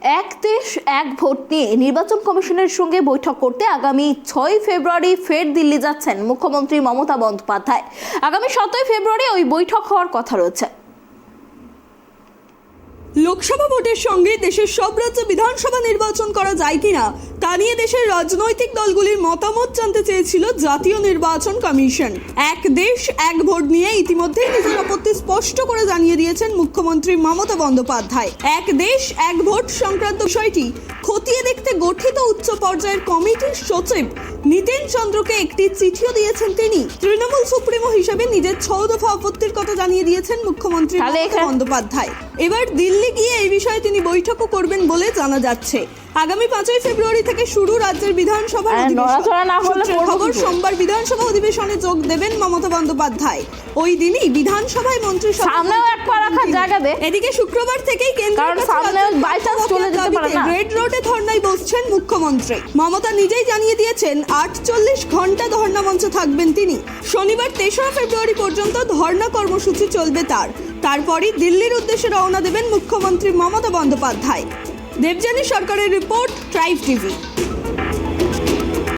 এক দেশ এক ভোট নিয়ে নির্বাচন কমিশনের সঙ্গে বৈঠক করতে আগামী 6 ফেব্রুয়ারি ফের দিল্লি যাচ্ছেন মুখ্যমন্ত্রী মমতা বন্দ্যোপাধ্যায়। আগামী 7 ফেব্রুয়ারি ওই বৈঠক হওয়ার কথা রয়েছে। লোকসভা ভোটের সঙ্গে দেশের সব রাজ্যে বিধানসভা নির্বাচন করা যায় কিনা তা নিয়ে দেশের রাজনৈতিক দলগুলির মতামত জানতে চেয়েছিল জাতীয় নির্বাচন কমিশন। এক দেশ এক ভোট নিয়ে ইতিমধ্যেই নিজের আপত্তি স্পষ্ট করে জানিয়ে দিয়েছেন মুখ্যমন্ত্রী মমতা বন্দ্যোপাধ্যায়। এক দেশ এক ভোট সংক্রান্ত বিষয়টি খতিয়ে দেখতে গঠিত উচ্চ পর্যায়ের কমিটির সচিব নিতেন চন্দ্রকে একটি চিঠিও দিয়েছেন তিনি। তৃণমূল সুপ্রিমো হিসেবে নিজের 6 দফা আপত্তির কথা জানিয়ে দিয়েছেন মুখ্যমন্ত্রী মমতা বন্দ্যোপাধ্যায়। এবার দিল্লি গিয়ে এই বিষয়ে তিনি বৈঠকও করবেন বলে জানা যাচ্ছে। আগামী 5 ফেব্রুয়ারি থেকে শুরু রাজ্যের বিধানসভার খবর। সোমবার বিধানসভা অধিবেশনে যোগ দেবেন মমতা বন্দ্যোপাধ্যায়। ওই দিনই বিধানসভায় এদিকে শুক্রবার থেকেই রেড রোডে ধর্নায় বসছেন মুখ্যমন্ত্রী মমতা। নিজেই জানিয়ে দিয়েছেন 48 ঘন্টা ধর্না মঞ্চে থাকবেন তিনি। শনিবার 3 ফেব্রুয়ারি পর্যন্ত ধর্না কর্মসূচি চলবে তারপরই দিল্লির উদ্দেশ্যে রওনা দেবেন মুখ্যমন্ত্রী মমতা বন্দ্যোপাধ্যায়। দেবযানী সরকারের রিপোর্ট, ট্রাইব টিভি।